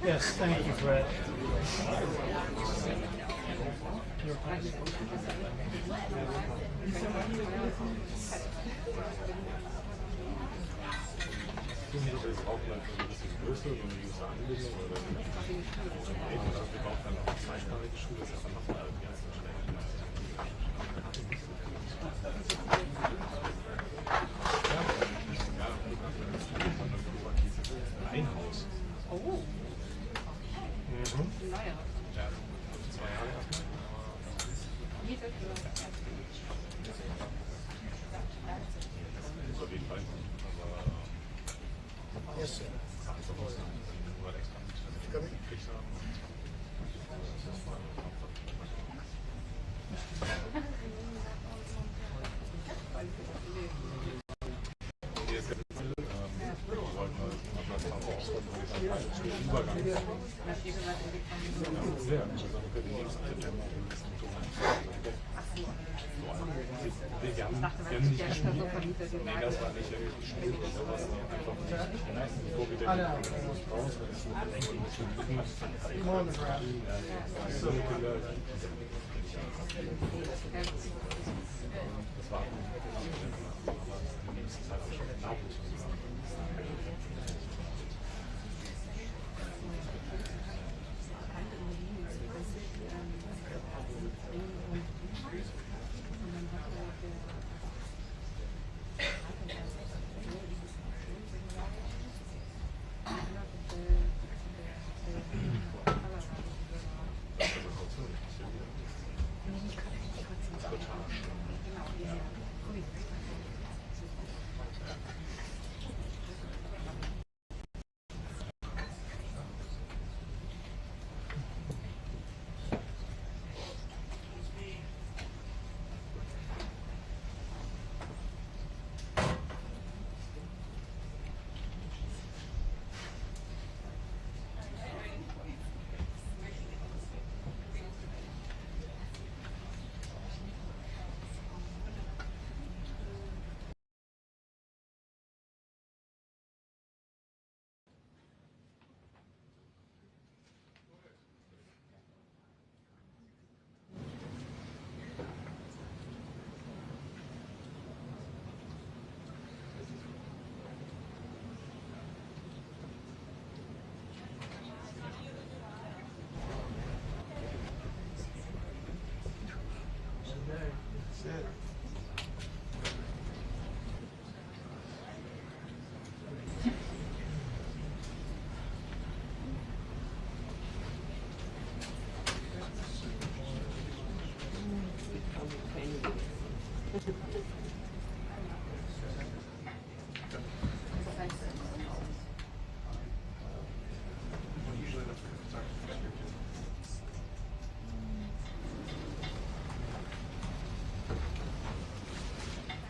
Yes, thank you, Fred. Yes, sir.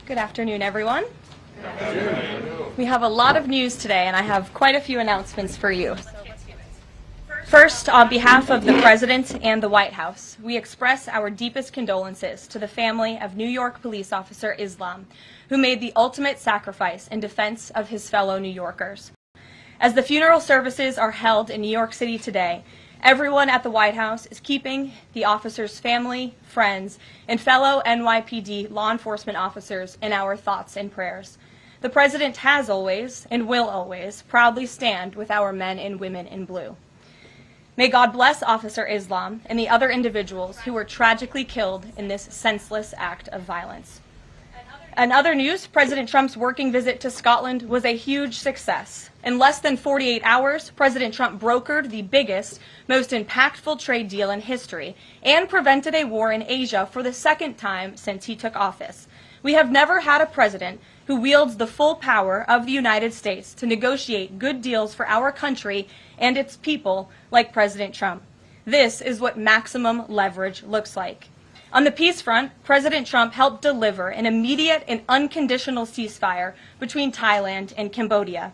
Good afternoon, everyone. Good afternoon. We have a lot of news today, and I have quite a few announcements for you. First, on behalf of the President and the White House, we express our deepest condolences to the family of New York police officer Islam, who made the ultimate sacrifice in defense of his fellow New Yorkers. As the funeral services are held in New York City today, everyone at the White House is keeping the officer's family, friends, and fellow NYPD law enforcement officers in our thoughts and prayers. The President has always, and will always, proudly stand with our men and women in blue. May God bless Officer Islam and the other individuals who were tragically killed in this senseless act of violence. In other news, President Trump's working visit to Scotland was a huge success. In less than 48 hours, President Trump brokered the biggest, most impactful trade deal in history and prevented a war in Asia for the second time since he took office. We have never had a president who wields the full power of the United States to negotiate good deals for our country and its people like President Trump. This is what maximum leverage looks like. On the peace front, President Trump helped deliver an immediate and unconditional ceasefire between Thailand and Cambodia.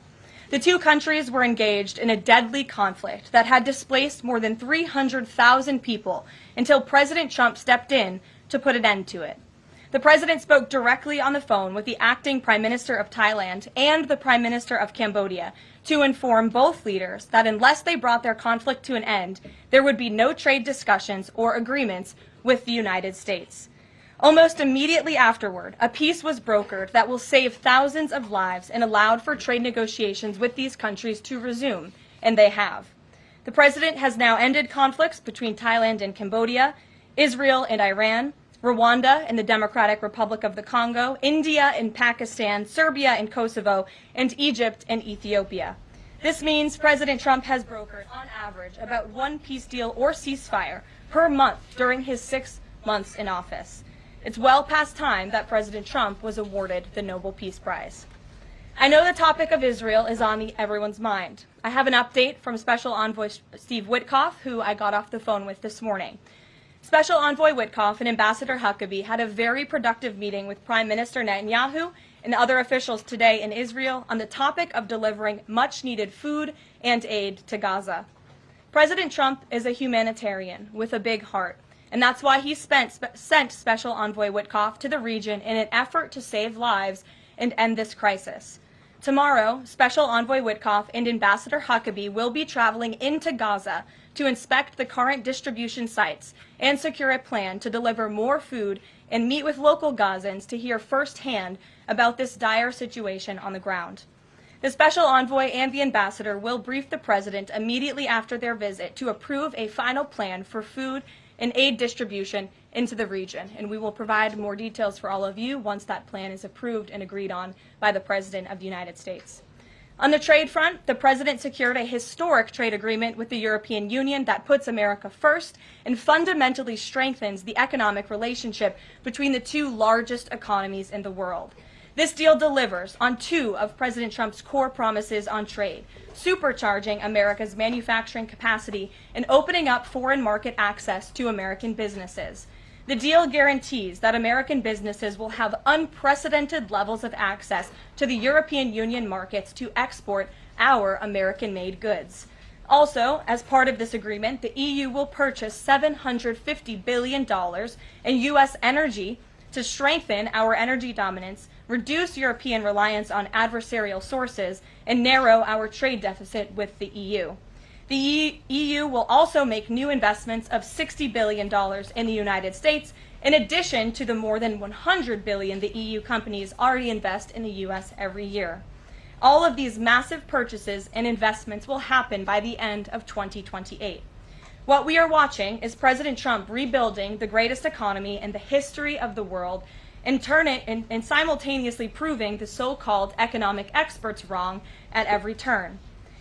The two countries were engaged in a deadly conflict that had displaced more than 300,000 people until President Trump stepped in to put an end to it. The president spoke directly on the phone with the acting Prime Minister of Thailand and the Prime Minister of Cambodia to inform both leaders that unless they brought their conflict to an end, there would be no trade discussions or agreements with the United States. Almost immediately afterward, a peace was brokered that will save thousands of lives and allowed for trade negotiations with these countries to resume, and they have. The president has now ended conflicts between Thailand and Cambodia, Israel and Iran, Rwanda and the Democratic Republic of the Congo, India and Pakistan, Serbia and Kosovo, and Egypt and Ethiopia. This means President Trump has brokered, on average, about one peace deal or ceasefire per month during his 6 months in office. It's well past time that President Trump was awarded the Nobel Peace Prize. I know the topic of Israel is on everyone's mind. I have an update from Special Envoy Steve Witkoff, who I got off the phone with this morning. Special Envoy Witkoff and Ambassador Huckabee had a very productive meeting with Prime Minister Netanyahu and other officials today in Israel on the topic of delivering much-needed food and aid to Gaza. President Trump is a humanitarian with a big heart, and that's why he sent Special Envoy Witkoff to the region in an effort to save lives and end this crisis. Tomorrow, Special Envoy Witkoff and Ambassador Huckabee will be traveling into Gaza to inspect the current distribution sites and secure a plan to deliver more food and meet with local Gazans to hear firsthand about this dire situation on the ground. The Special Envoy and the Ambassador will brief the President immediately after their visit to approve a final plan for food and aid distribution into the region, and we will provide more details for all of you once that plan is approved and agreed on by the President of the United States. On the trade front, the President secured a historic trade agreement with the European Union that puts America first and fundamentally strengthens the economic relationship between the two largest economies in the world. This deal delivers on two of President Trump's core promises on trade, supercharging America's manufacturing capacity and opening up foreign market access to American businesses. The deal guarantees that American businesses will have unprecedented levels of access to the European Union markets to export our American-made goods. Also, as part of this agreement, the EU will purchase $750 billion in U.S. energy to strengthen our energy dominance, reduce European reliance on adversarial sources, and narrow our trade deficit with the EU. The EU will also make new investments of $60 billion in the United States, in addition to the more than $100 billion the EU companies already invest in the U.S. every year. All of these massive purchases and investments will happen by the end of 2028. What we are watching is President Trump rebuilding the greatest economy in the history of the world and simultaneously proving the so-called economic experts wrong at every turn.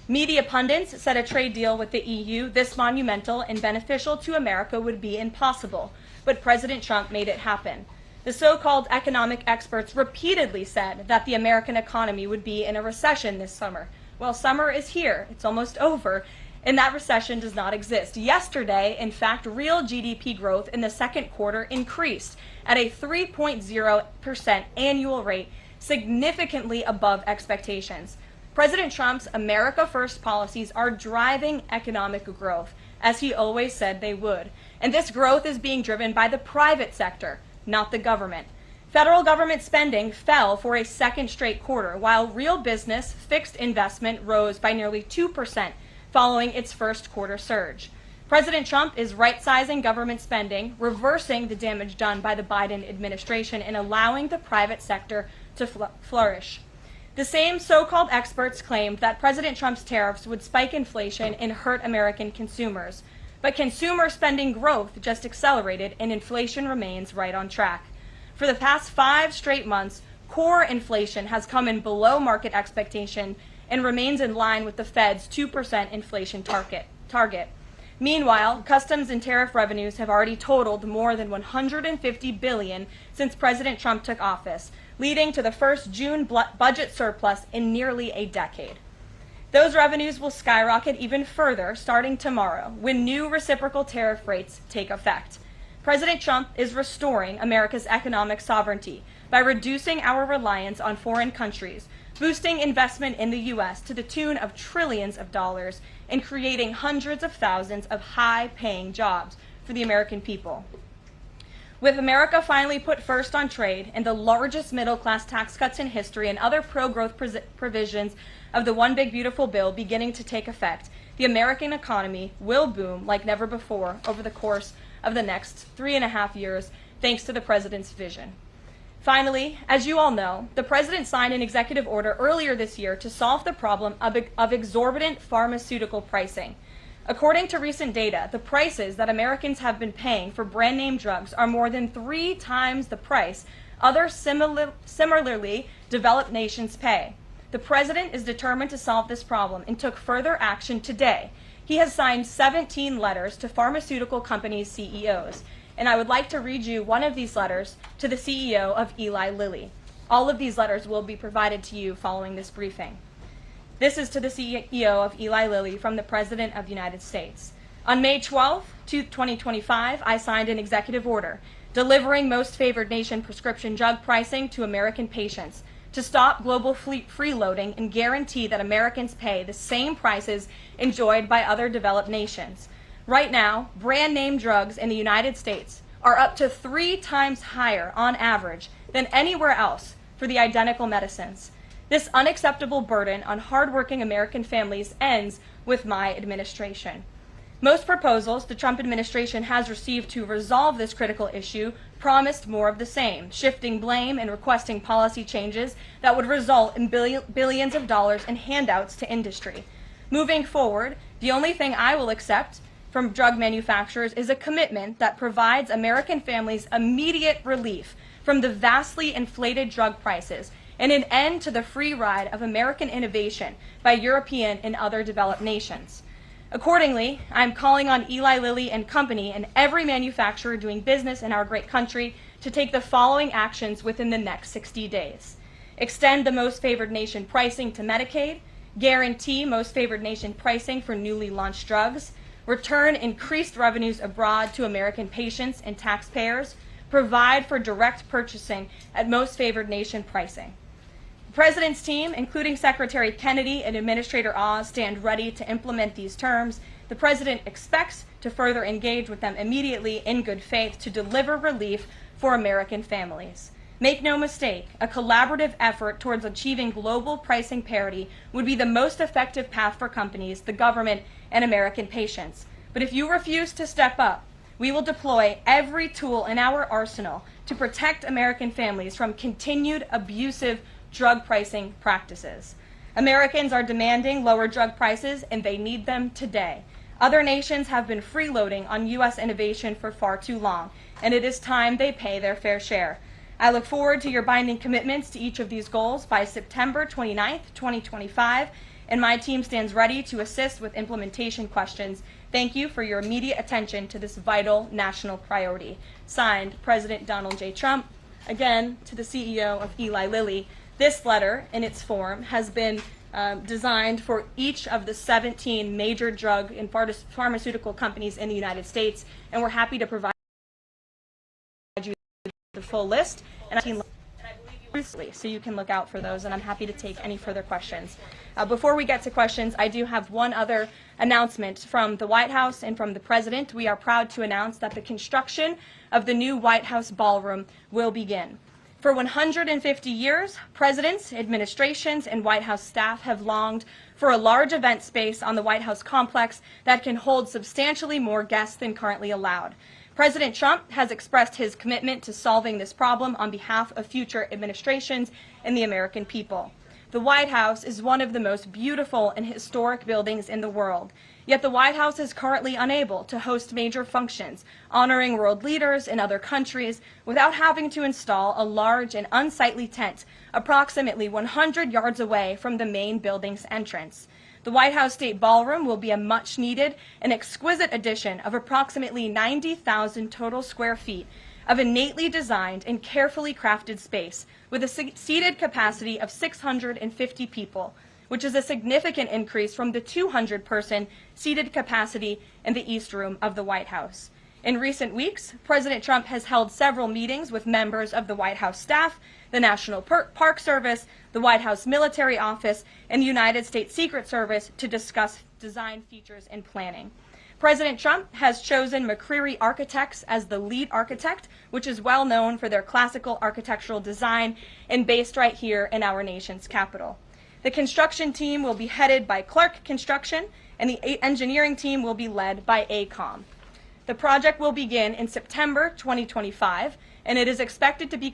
Media pundits said a trade deal with the EU this monumental and beneficial to America would be impossible, but President Trump made it happen. The so-called economic experts repeatedly said that the American economy would be in a recession this summer. Well, summer is here, it's almost over, and that recession does not exist. Yesterday, in fact, real GDP growth in the second quarter increased at a 3.0% annual rate, significantly above expectations. President Trump's America First policies are driving economic growth, as he always said they would. And this growth is being driven by the private sector, not the government. Federal government spending fell for a second straight quarter, while real business fixed investment rose by nearly 2% following its first quarter surge. President Trump is right-sizing government spending, reversing the damage done by the Biden administration, and allowing the private sector to flourish. The same so-called experts claimed that President Trump's tariffs would spike inflation and hurt American consumers. But consumer spending growth just accelerated and inflation remains right on track. For the past 5 straight months, core inflation has come in below market expectation and remains in line with the Fed's 2% inflation target. Meanwhile, customs and tariff revenues have already totaled more than $150 billion since President Trump took office, leading to the first June budget surplus in nearly a decade. Those revenues will skyrocket even further starting tomorrow when new reciprocal tariff rates take effect. President Trump is restoring America's economic sovereignty by reducing our reliance on foreign countries, boosting investment in the U.S. to the tune of trillions of dollars, and creating hundreds of thousands of high-paying jobs for the American people. With America finally put first on trade and the largest middle-class tax cuts in history and other pro-growth provisions of the One Big Beautiful Bill beginning to take effect, the American economy will boom like never before over the course of the next 3.5 years, thanks to the President's vision. Finally, as you all know, the President signed an executive order earlier this year to solve the problem of exorbitant pharmaceutical pricing. According to recent data, the prices that Americans have been paying for brand name drugs are more than 3 times the price other similarly developed nations pay. The President is determined to solve this problem and took further action today. He has signed 17 letters to pharmaceutical companies' CEOs, and I would like to read you one of these letters to the CEO of Eli Lilly. All of these letters will be provided to you following this briefing. This is to the CEO of Eli Lilly from the President of the United States. On May 12, 2025, I signed an executive order delivering most favored nation prescription drug pricing to American patients to stop global freeloading and guarantee that Americans pay the same prices enjoyed by other developed nations. Right now, brand name drugs in the United States are up to 3 times higher on average than anywhere else for the identical medicines. This unacceptable burden on hardworking American families ends with my administration. Most proposals the Trump administration has received to resolve this critical issue promised more of the same, shifting blame and requesting policy changes that would result in billions of dollars in handouts to industry. Moving forward, the only thing I will accept from drug manufacturers is a commitment that provides American families immediate relief from the vastly inflated drug prices and an end to the free ride of American innovation by European and other developed nations. Accordingly, I'm calling on Eli Lilly and Company and every manufacturer doing business in our great country to take the following actions within the next 60 days. Extend the most favored nation pricing to Medicaid, guarantee most favored nation pricing for newly launched drugs, return increased revenues abroad to American patients and taxpayers, provide for direct purchasing at most favored nation pricing. The President's team, including Secretary Kennedy and Administrator Oz, stand ready to implement these terms. The President expects to further engage with them immediately in good faith to deliver relief for American families. Make no mistake, a collaborative effort towards achieving global pricing parity would be the most effective path for companies, the government, and American patients. But if you refuse to step up, we will deploy every tool in our arsenal to protect American families from continued abusive drug pricing practices. Americans are demanding lower drug prices, and they need them today. Other nations have been freeloading on U.S. innovation for far too long, and it is time they pay their fair share. I look forward to your binding commitments to each of these goals by September 29th, 2025, and my team stands ready to assist with implementation questions. Thank you for your immediate attention to this vital national priority. Signed, President Donald J. Trump. Again, to the CEO of Eli Lilly. This letter, in its form, has been designed for each of the 17 major drug and pharmaceutical companies in the United States, and we're happy to provide you the full list. And I believe you so you can look out for those, and I'm happy to take any further questions. Before we get to questions, I do have one other announcement from the White House and from the President. We are proud to announce that the construction of the new White House ballroom will begin. For 150 years, presidents, administrations, and White House staff have longed for a large event space on the White House complex that can hold substantially more guests than currently allowed. President Trump has expressed his commitment to solving this problem on behalf of future administrations and the American people. The White House is one of the most beautiful and historic buildings in the world. Yet the White House is currently unable to host major functions, honoring world leaders in other countries, without having to install a large and unsightly tent approximately 100 yards away from the main building's entrance. The White House State Ballroom will be a much-needed and exquisite addition of approximately 90,000 total square feet of innately designed and carefully crafted space with a seated capacity of 650 people, which is a significant increase from the 200-person seated capacity in the East Room of the White House. In recent weeks, President Trump has held several meetings with members of the White House staff the National Park Service, the White House Military Office, and the United States Secret Service to discuss design features and planning. President Trump has chosen McCreary Architects as the lead architect, which is well known for their classical architectural design and based right here in our nation's capital. The construction team will be headed by Clark Construction, and the engineering team will be led by AECOM. The project will begin in September 2025, and it is expected to be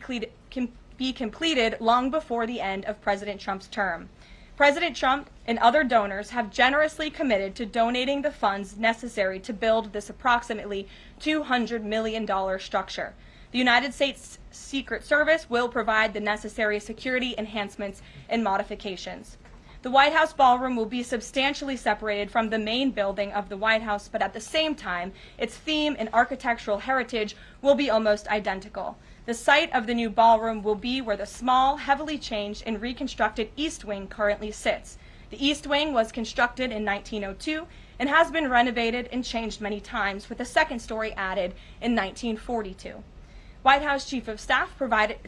completed long before the end of President Trump's term. President Trump and other donors have generously committed to donating the funds necessary to build this approximately $200 million structure. The United States Secret Service will provide the necessary security enhancements and modifications. The White House ballroom will be substantially separated from the main building of the White House, but at the same time, its theme and architectural heritage will be almost identical. The site of the new ballroom will be where the small, heavily changed and reconstructed East Wing currently sits. The East Wing was constructed in 1902 and has been renovated and changed many times, with a second story added in 1942. White House Chief of Staff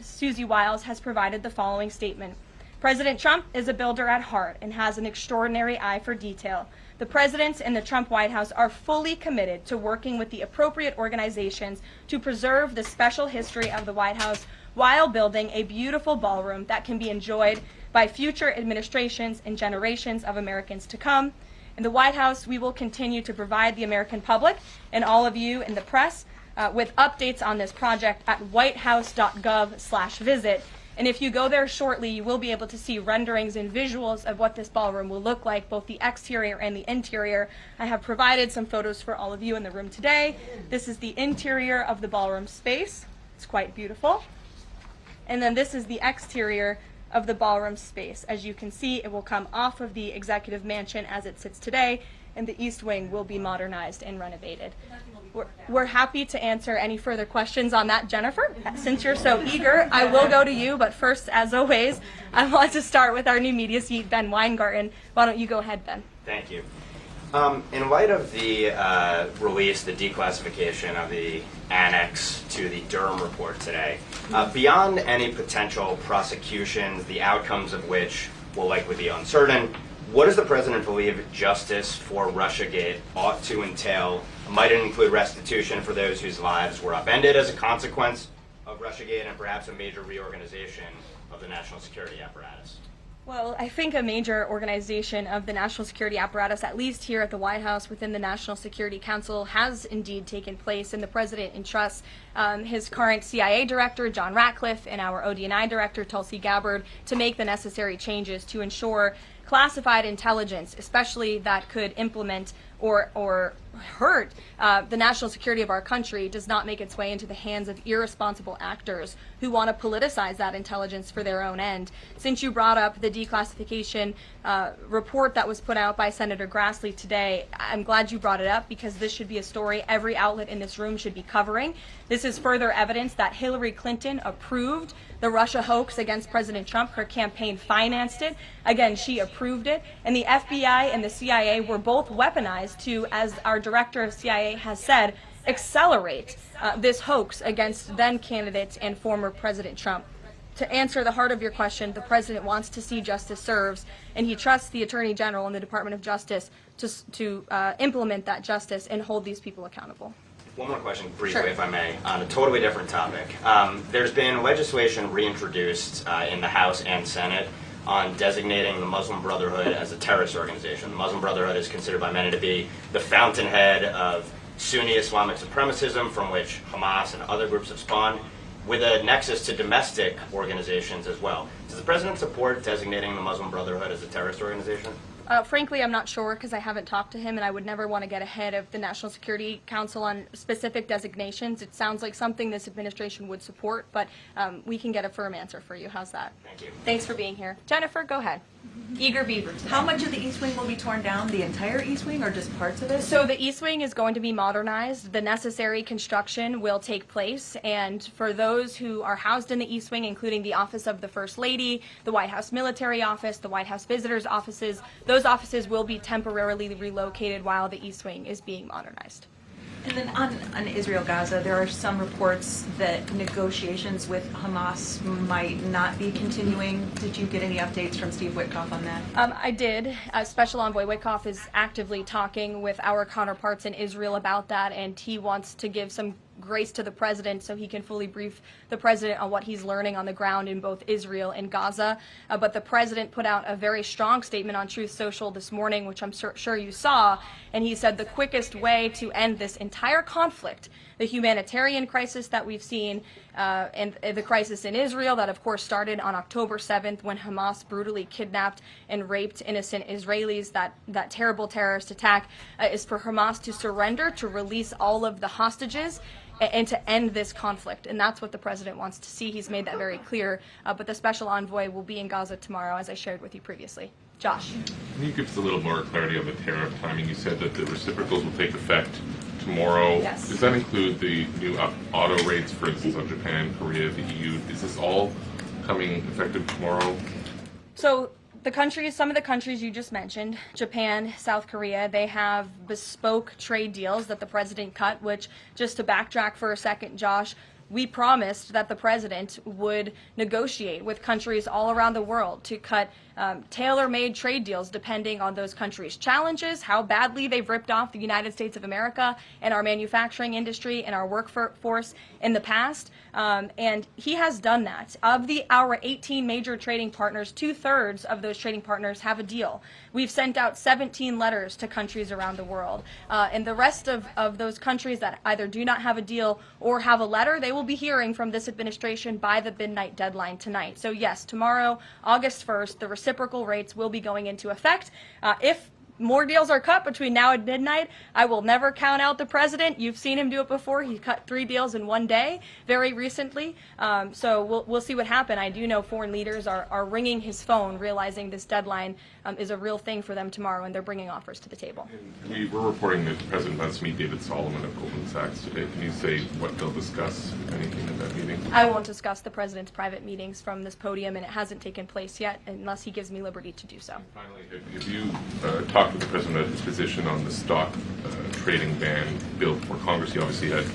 Susie Wiles has provided the following statement. President Trump is a builder at heart and has an extraordinary eye for detail. The President and the Trump White House are fully committed to working with the appropriate organizations to preserve the special history of the White House while building a beautiful ballroom that can be enjoyed by future administrations and generations of Americans to come. In the White House, we will continue to provide the American public and all of you in the press with updates on this project at whitehouse.gov/visit. And if you go there shortly, you will be able to see renderings and visuals of what this ballroom will look like, both the exterior and the interior. I have provided some photos for all of you in the room today. This is the interior of the ballroom space. It's quite beautiful. And then this is the exterior of the ballroom space. As you can see, it will come off of the executive mansion as it sits today, and the East Wing will be modernized and renovated. We're happy to answer any further questions on that, Jennifer. Since you're so eager, I will go to you, but first, as always, I want to start with our new media seat, Ben Weingarten. Why don't you go ahead, Ben? Thank you. In light of the release, the declassification of the annex to the Durham report today, beyond any potential prosecutions, the outcomes of which will likely be uncertain, what does the President believe justice for Russiagate ought to entail? Might it include restitution for those whose lives were upended as a consequence of Russiagate, and perhaps a major reorganization of the national security apparatus? Well, I think a major organization of the national security apparatus, at least here at the White House within the National Security Council, has indeed taken place, and the President entrusts his current CIA director, John Ratcliffe, and our ODNI director, Tulsi Gabbard, to make the necessary changes to ensure classified intelligence, especially that could implement or hurt the national security of our country, does not make its way into the hands of irresponsible actors who want to politicize that intelligence for their own end. Since you brought up the declassification report that was put out by Senator Grassley today, I'm glad you brought it up, because this should be a story every outlet in this room should be covering. This is further evidence that Hillary Clinton approved the Russia hoax against President Trump. Her campaign financed it. Again, she approved it. And the FBI and the CIA were both weaponized to, as our director of CIA has said, accelerate this hoax against then candidate and former President Trump. To answer the heart of your question, the President wants to see justice served, and he trusts the Attorney General and the Department of Justice to implement that justice and hold these people accountable. One more question, briefly, Sure. if I may, on a totally different topic. There's been legislation reintroduced in the House and Senate on designating the Muslim Brotherhood as a terrorist organization. The Muslim Brotherhood is considered by many to be the fountainhead of Sunni Islamic supremacism, from which Hamas and other groups have spawned, with a nexus to domestic organizations as well. Does the President support designating the Muslim Brotherhood as a terrorist organization? Frankly, I'm not sure, because I haven't talked to him, and I would never want to get ahead of the National Security Council on specific designations. It sounds like something this administration would support, but we can get a firm answer for you. How's that? Thank you. Thanks for being here. Jennifer, go ahead. Eager beaver today. How much of the East Wing will be torn down? The entire East Wing, or just parts of it? So the East Wing is going to be modernized. The necessary construction will take place, and for those who are housed in the East Wing, including the Office of the First Lady, the White House Military Office, the White House Visitors Offices, those offices will be temporarily relocated while the East Wing is being modernized. And then on Israel-Gaza, there are some reports that negotiations with Hamas might not be continuing. Did you get any updates from Steve Witkoff on that? I did. Special Envoy Witkoff is actively talking with our counterparts in Israel about that, and he wants to give some grace to the president so he can fully brief the president on what he's learning on the ground in both Israel and Gaza. But the president put out a very strong statement on Truth Social this morning, which I'm sure you saw, and he said the quickest way to end this entire conflict, the humanitarian crisis that we've seen, and the crisis in Israel that of course started on October 7th when Hamas brutally kidnapped and raped innocent Israelis, that terrible terrorist attack, is for Hamas to surrender, to release all of the hostages, and to end this conflict. And that's what the president wants to see. He's made that very clear. But the special envoy will be in Gaza tomorrow, as I shared with you previously. Josh. Can you give us a little more clarity on the tariff timing? You said that the reciprocals will take effect tomorrow. Yes. Does that include the new auto rates, for instance, on Japan, Korea, the EU? Is this all coming effective tomorrow? So some of the countries you just mentioned, Japan, South Korea, they have bespoke trade deals that the president cut, which, just to backtrack for a second, Josh, we promised that the president would negotiate with countries all around the world to cut tailor-made trade deals depending on those countries' challenges, how badly they've ripped off the United States of America and our manufacturing industry and our workforce in the past. And he has done that. Of our 18 major trading partners, 2/3 of those trading partners have a deal. We've sent out 17 letters to countries around the world. And the rest of those countries that either do not have a deal or have a letter, they will be hearing from this administration by the midnight deadline tonight. So yes, tomorrow, August 1st, the reciprocal rates will be going into effect. If more deals are cut between now and midnight, I will never count out the president. You've seen him do it before. He cut 3 deals in one day very recently. So we'll see what happens. I do know foreign leaders are ringing his phone, realizing this deadline is a real thing for them tomorrow, and they're bringing offers to the table. We were reporting that the president wants to meet David Solomon of Goldman Sachs today. Can you say what they'll discuss, if anything, at that meeting? I won't discuss the president's private meetings from this podium, and it hasn't taken place yet unless he gives me liberty to do so. And finally, have you talked with the president about his position on the stock trading ban bill before Congress? He obviously had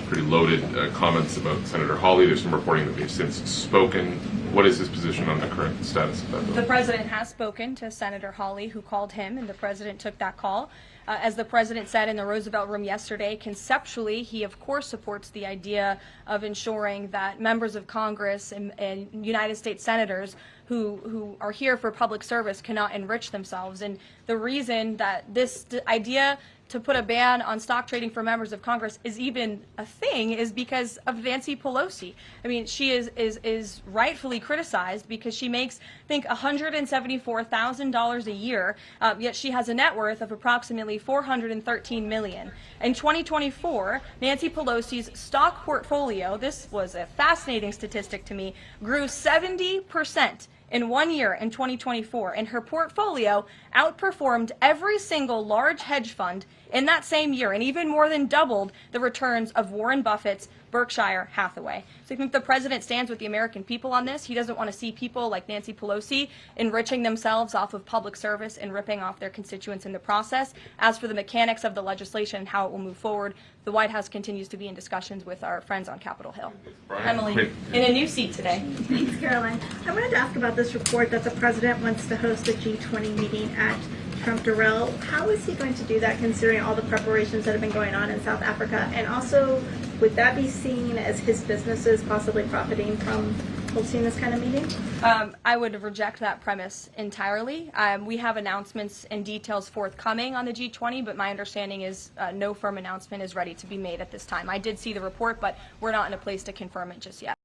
pretty loaded comments about Senator Hawley. There's some reporting that they've since spoken. What is his position on the current status of that bill? The president has spoken to Senator Hawley, who called him, and the president took that call. As the president said in the Roosevelt Room yesterday, conceptually, he of course supports the idea of ensuring that members of Congress and United States senators who are here for public service cannot enrich themselves. And the reason that this idea to put a ban on stock trading for members of Congress is even a thing is because of Nancy Pelosi. I mean, she is rightfully criticized because she makes, I think, $174,000 a year, yet she has a net worth of approximately $413 million. In 2024, Nancy Pelosi's stock portfolio, this was a fascinating statistic to me, grew 70% in 1 year in 2024, and her portfolio outperformed every single large hedge fund in that same year, and even more than doubled the returns of Warren Buffett's Berkshire Hathaway. So I think the president stands with the American people on this. He doesn't want to see people like Nancy Pelosi enriching themselves off of public service and ripping off their constituents in the process. As for the mechanics of the legislation and how it will move forward, the White House continues to be in discussions with our friends on Capitol Hill. Emily, in a new seat today. Thanks, Caroline. I wanted to ask about this report that the president wants to host a G20 meeting at Trump Durrell. How is he going to do that, considering all the preparations that have been going on in South Africa? And also, would that be seen as his businesses possibly profiting from hosting this kind of meeting? I would reject that premise entirely. We have announcements and details forthcoming on the G20, but my understanding is no firm announcement is ready to be made at this time. I did see the report, but we're not in a place to confirm it just yet.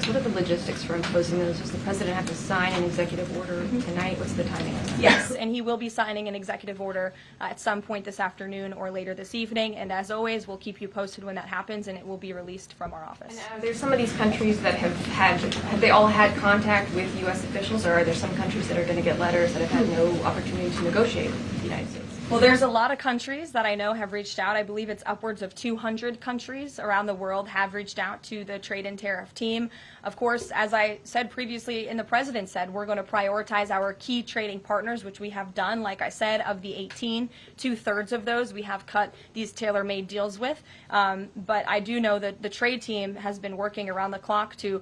What are the logistics for imposing those? Does the president have to sign an executive order tonight? What's the timing of that? Yes, and he will be signing an executive order at some point this afternoon or later this evening. And as always, we'll keep you posted when that happens, and it will be released from our office. And there's some of these countries that have they all had contact with U.S. officials, or are there some countries that are going to get letters that have had no opportunity to negotiate with the United States? Well, there's a lot of countries that I know have reached out. I believe it's upwards of 200 countries around the world have reached out to the trade and tariff team. Of course, as I said previously and the president said, we're going to prioritize our key trading partners, which we have done. Like I said, of the 18, 2/3 of those we have cut these tailor-made deals with. But I do know that the trade team has been working around the clock to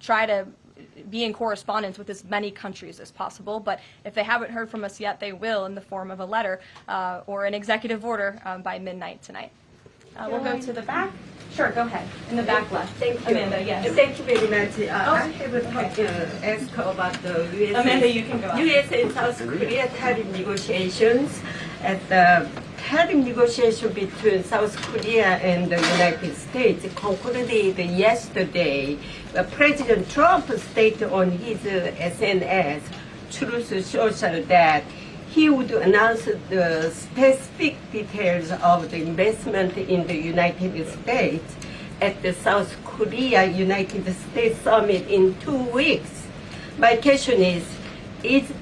try to be in correspondence with as many countries as possible. But if they haven't heard from us yet, they will in the form of a letter or an executive order by midnight tonight. We'll go to the back. Sure, go ahead. In the back left. Thank you. Amanda, yes. Thank you very much. I have a question ask about the US, Amanda, you can go out. US and South Korea tariff negotiations. At the tariff negotiation between South Korea and the United States concluded yesterday. President Trump stated on his SNS, Truth Social, that he would announce the specific details of the investment in the United States at the South Korea United States Summit in 2 weeks. My question is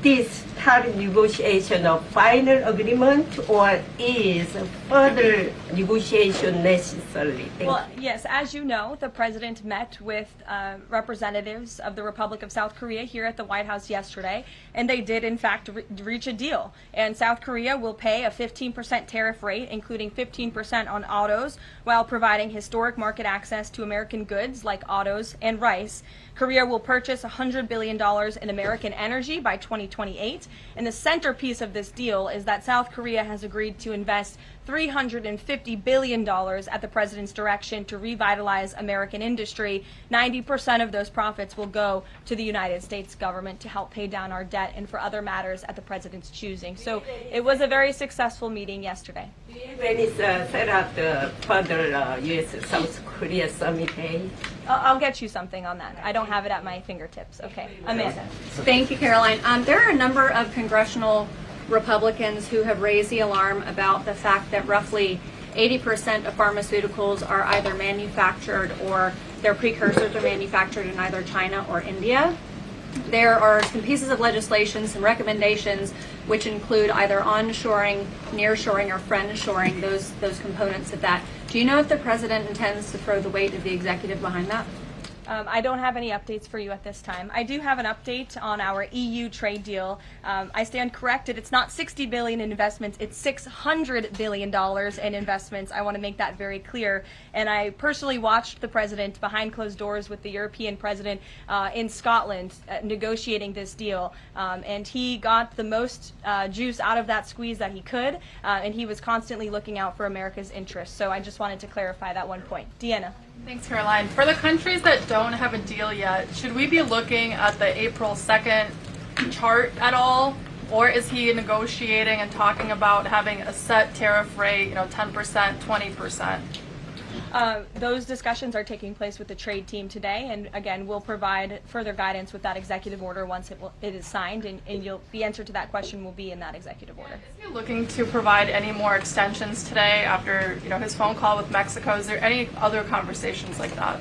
this tariff negotiation a final agreement or is further negotiation necessary? Thank you. Well, yes, as you know, the president met with representatives of the Republic of South Korea here at the White House yesterday, and they did, in fact, reach a deal. And South Korea will pay a 15% tariff rate, including 15% on autos, while providing historic market access to American goods like autos and rice. Korea will purchase $100 billion in American energy by 2028. And the centerpiece of this deal is that South Korea has agreed to invest $350 billion at the president's direction to revitalize American industry. 90% of those profits will go to the United States government to help pay down our debt and for other matters at the president's choosing. So it was a very successful meeting yesterday. Do you have any set up the further US-South Korea summit day? I'll get you something on that. I don't have it at my fingertips. Okay, Amanda. Thank you, Caroline. There are a number of congressional Republicans who have raised the alarm about the fact that roughly 80% of pharmaceuticals are either manufactured or their precursors are manufactured in either China or India. There are some pieces of legislation, some recommendations, which include either onshoring, nearshoring, or friendshoring, those components of that. Do you know if the president intends to throw the weight of the executive behind that? I don't have any updates for you at this time. I do have an update on our EU trade deal. I stand corrected. It's not $60 billion in investments. It's $600 billion in investments. I want to make that very clear. And I personally watched the president behind closed doors with the European president in Scotland negotiating this deal. And he got the most juice out of that squeeze that he could. And he was constantly looking out for America's interests. So I just wanted to clarify that one point. Deanna. Thanks, Caroline. For the countries that don't have a deal yet, should we be looking at the April 2nd chart at all? Or is he negotiating and talking about having a set tariff rate, 10%, 20%? Those discussions are taking place with the trade team today, and again, we'll provide further guidance with that executive order once it is signed, and the answer to that question will be in that executive order. Is he looking to provide any more extensions today after his phone call with Mexico? Is there any other conversations like that?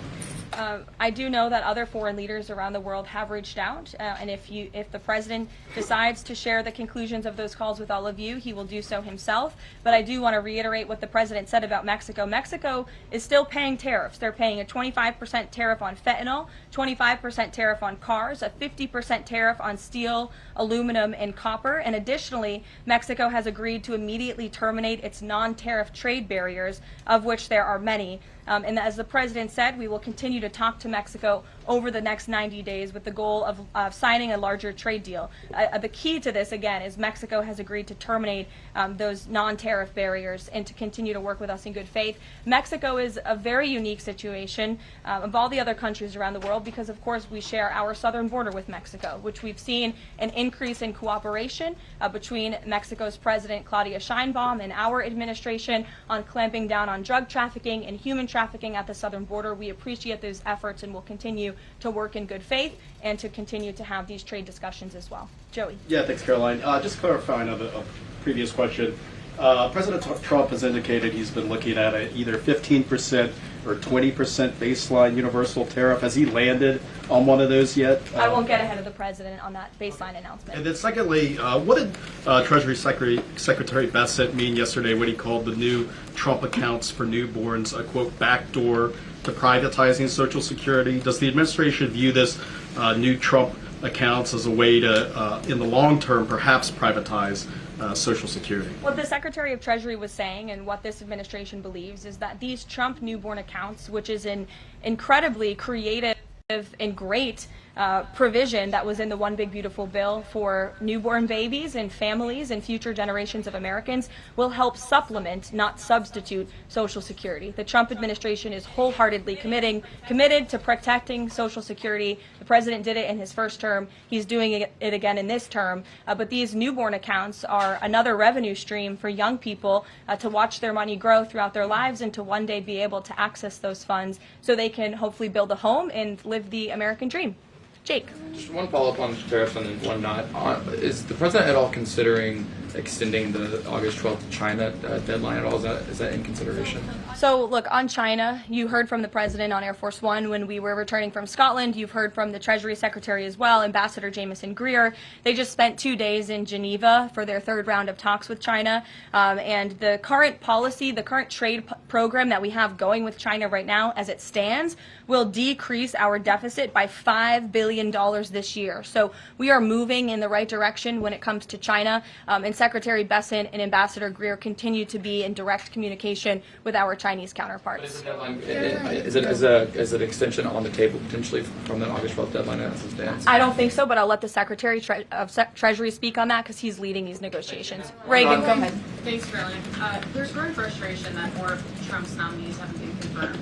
I do know that other foreign leaders around the world have reached out, and if the president decides to share the conclusions of those calls with all of you, he will do so himself. But I do want to reiterate what the president said about Mexico. Mexico is still paying tariffs. They're paying a 25% tariff on fentanyl, 25% tariff on cars, a 50% tariff on steel, aluminum, and copper. And additionally, Mexico has agreed to immediately terminate its non-tariff trade barriers, of which there are many. And as the president said, we will continue to talk to Mexico over the next 90 days with the goal of signing a larger trade deal. The key to this, again, is Mexico has agreed to terminate those non-tariff barriers and to continue to work with us in good faith. Mexico is a very unique situation of all the other countries around the world because, of course, we share our southern border with Mexico, which we've seen an increase in cooperation between Mexico's President Claudia Sheinbaum and our administration on clamping down on drug trafficking and human trafficking at the southern border. We appreciate those efforts and will continue to work in good faith and to continue to have these trade discussions as well. Joey. Yeah, thanks, Caroline. Just clarifying a previous question. President Trump has indicated he's been looking at either 15% or 20% baseline universal tariff. Has he landed on one of those yet? I won't get ahead of the president on that baseline announcement. And then secondly, what did Treasury Secretary Bassett mean yesterday when he called the new Trump accounts for newborns a, quote, backdoor to privatizing Social Security? Does the administration view this new Trump accounts as a way to, in the long term, perhaps privatize Social Security? What the Secretary of Treasury was saying and what this administration believes is that these Trump newborn accounts, which is an incredibly creative and great provision that was in the One Big Beautiful Bill for newborn babies and families and future generations of Americans, will help supplement, not substitute, Social Security. The Trump administration is wholeheartedly committed to protecting Social Security. The president did it in his first term. He's doing it again in this term. But these newborn accounts are another revenue stream for young people to watch their money grow throughout their lives and to one day be able to access those funds so they can hopefully build a home and live the American dream. Jake. Just one follow-up on tariffs and one not. Is the president at all considering extending the August 12th China deadline at all? Is that in consideration? So, look, on China, you heard from the president on Air Force One when we were returning from Scotland. You've heard from the Treasury Secretary as well, Ambassador Jameson Greer. They just spent 2 days in Geneva for their third round of talks with China. And the current policy, the current trade program that we have going with China right now, as it stands, will decrease our deficit by $5 billion this year. So we are moving in the right direction when it comes to China. And Secretary Besant and Ambassador Greer continue to be in direct communication with our Chinese counterparts. Is it extension on the table potentially from the August 12th deadline as it stands? I don't think so, but I'll let the Secretary of Treasury speak on that because he's leading these negotiations. Reagan, go ahead. Thanks, Karoline. There's growing frustration that more of Trump's nominees haven't been confirmed.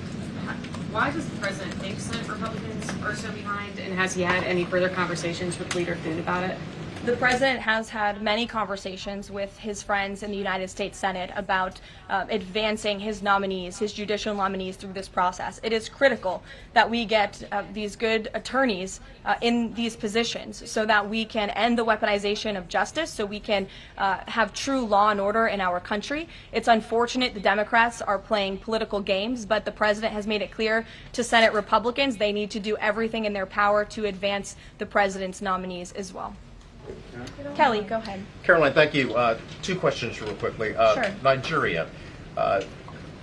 Why does the president think Senate Republicans are so behind, and has he had any further conversations with Leader Food about it? The president has had many conversations with his friends in the United States Senate about advancing his nominees, his judicial nominees through this process. It is critical that we get these good attorneys in these positions so that we can end the weaponization of justice, so we can have true law and order in our country. It's unfortunate the Democrats are playing political games, but the president has made it clear to Senate Republicans they need to do everything in their power to advance the president's nominees as well. Kelly, go ahead. Karoline, thank you. 2 questions real quickly. Sure. Nigeria.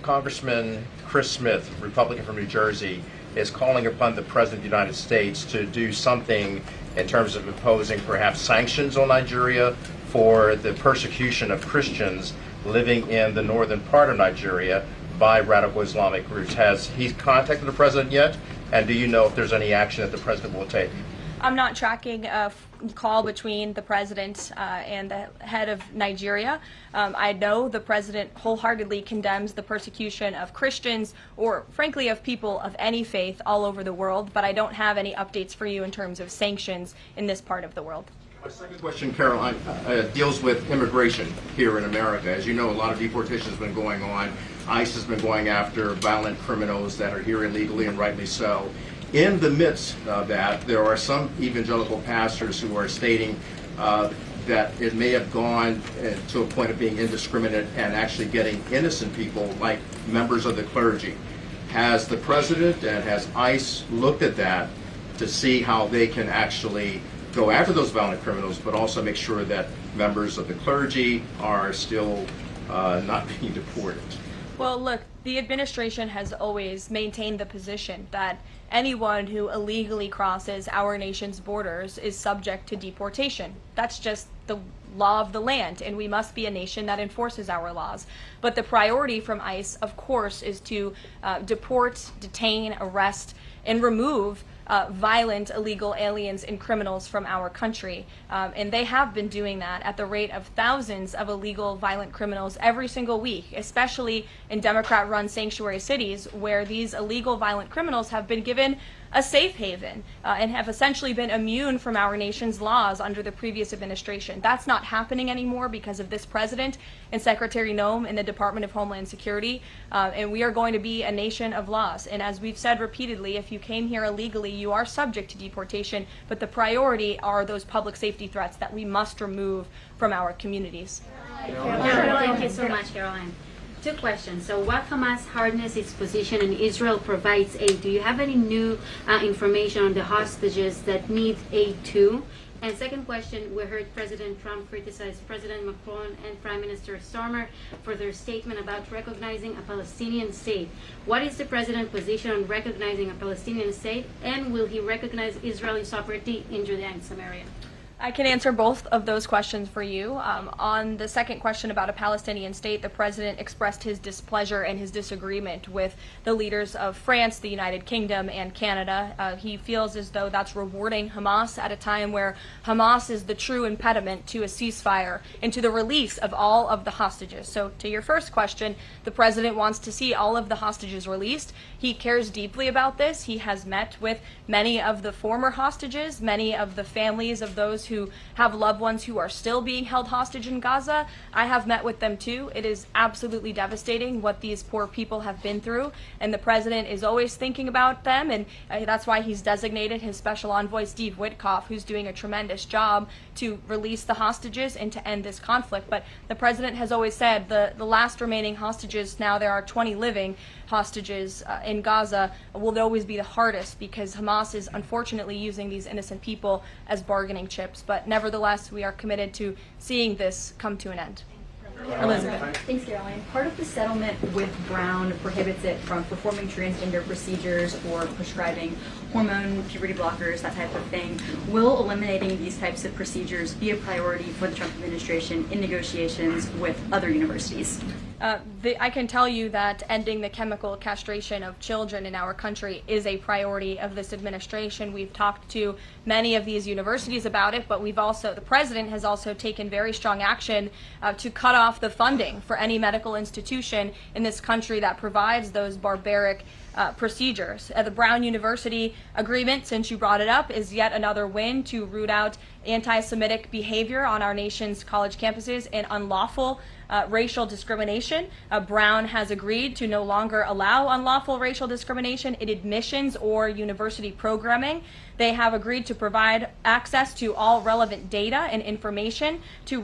Congressman Chris Smith, Republican from New Jersey, is calling upon the President of the United States to do something in terms of imposing perhaps sanctions on Nigeria for the persecution of Christians living in the northern part of Nigeria by radical Islamic groups. Has he contacted the President yet? And do you know if there's any action that the President will take? I'm not tracking a call between the president and the head of Nigeria. I know the president wholeheartedly condemns the persecution of Christians or, frankly, of people of any faith all over the world, but I don't have any updates for you in terms of sanctions in this part of the world. My second question, Caroline, deals with immigration here in America. As you know, a lot of deportation has been going on. ICE has been going after violent criminals that are here illegally, and rightly so. In the midst of that, there are some evangelical pastors who are stating that it may have gone to a point of being indiscriminate and actually getting innocent people, like members of the clergy. Has the president and has ICE looked at that to see how they can actually go after those violent criminals, but also make sure that members of the clergy are still not being deported? Well, look, the administration has always maintained the position that anyone who illegally crosses our nation's borders is subject to deportation. That's just the law of the land, and we must be a nation that enforces our laws. But the priority from ICE, of course, is to deport, detain, arrest, and remove violent illegal aliens and criminals from our country. And they have been doing that at the rate of thousands of illegal violent criminals every single week, especially in Democrat-run sanctuary cities where these illegal violent criminals have been given a safe haven and have essentially been immune from our nation's laws under the previous administration. That's not happening anymore because of this president and Secretary Noem in the Department of Homeland Security, and we are going to be a nation of laws. And as we've said repeatedly, if you came here illegally, you are subject to deportation, but the priority are those public safety threats that we must remove from our communities. Thank you so much, Caroline. Two questions. So what Hamas hardens its position and Israel provides aid? Do you have any new information on the hostages that need aid too? And second question, we heard President Trump criticize President Macron and Prime Minister Starmer for their statement about recognizing a Palestinian state. What is the president's position on recognizing a Palestinian state, and will he recognize Israeli sovereignty in Judea and Samaria? I can answer both of those questions for you. On the second question about a Palestinian state, the president expressed his displeasure and his disagreement with the leaders of France, the United Kingdom, and Canada. He feels as though that's rewarding Hamas at a time where Hamas is the true impediment to a ceasefire and to the release of all of the hostages. So to your first question, the president wants to see all of the hostages released. He cares deeply about this. He has met with many of the former hostages, many of the families of those who have loved ones who are still being held hostage in Gaza. I have met with them too. It is absolutely devastating what these poor people have been through, and the president is always thinking about them, and that's why he's designated his special envoy Steve Witkoff, who's doing a tremendous job to release the hostages and to end this conflict. But the president has always said the last remaining hostages, now there are 20 living hostages in Gaza, will always be the hardest because Hamas is unfortunately using these innocent people as bargaining chips. But nevertheless, we are committed to seeing this come to an end. Elizabeth. Thanks, Caroline. Part of the settlement with Brown prohibits it from performing transgender procedures or prescribing hormone, puberty blockers, that type of thing. Will eliminating these types of procedures be a priority for the Trump administration in negotiations with other universities? I can tell you that ending the chemical castration of children in our country is a priority of this administration. We've talked to many of these universities about it, but the president has also taken very strong action to cut off the funding for any medical institution in this country that provides those barbaric procedures. The Brown University agreement, since you brought it up, is yet another win to root out anti-Semitic behavior on our nation's college campuses and unlawful racial discrimination. Brown has agreed to no longer allow unlawful racial discrimination in admissions or university programming. They have agreed to provide access to all relevant data and information to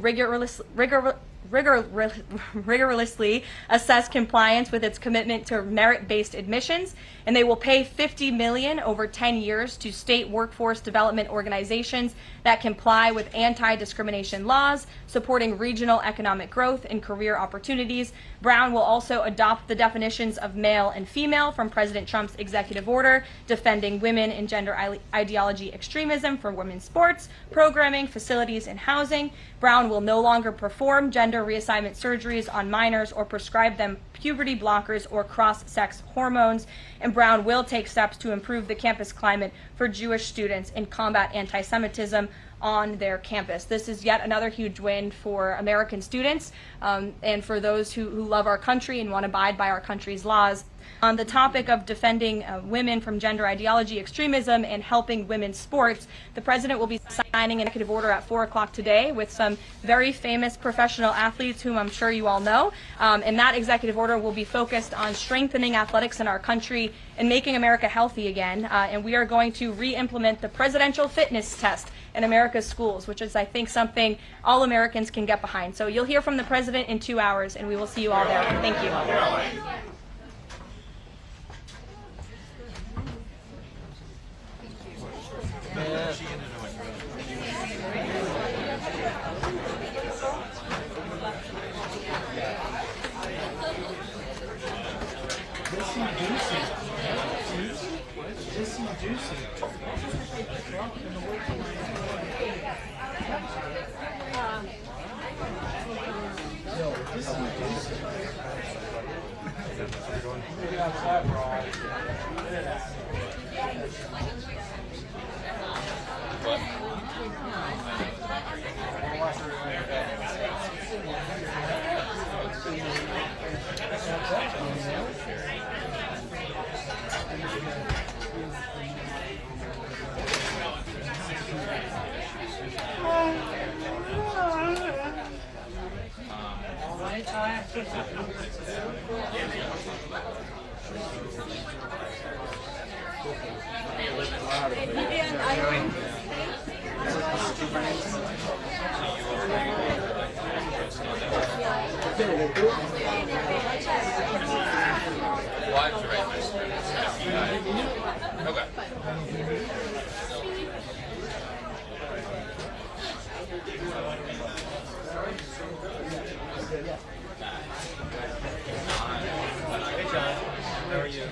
rigorously assess compliance with its commitment to merit-based admissions, and they will pay $50 million over 10 years to state workforce development organizations that comply with anti-discrimination laws, supporting regional economic growth and career opportunities. Brown will also adopt the definitions of male and female from President Trump's executive order, defending women and gender ideology extremism for women's sports, programming, facilities, and housing. Brown will no longer perform gender reassignment surgeries on minors or prescribe them puberty blockers or cross-sex hormones. And Brown will take steps to improve the campus climate for Jewish students and combat anti-Semitism on their campus. This is yet another huge win for American students and for those who love our country and want to abide by our country's laws. On the topic of defending women from gender ideology extremism and helping women's sports, the president will be signing an executive order at 4 o'clock today with some very famous professional athletes whom I'm sure you all know. And that executive order will be focused on strengthening athletics in our country and making America healthy again. And we are going to re-implement the presidential fitness test in America's schools, which is, I think, something all Americans can get behind. So you'll hear from the president in 2 hours, and we will see you all there. Thank you. How are you?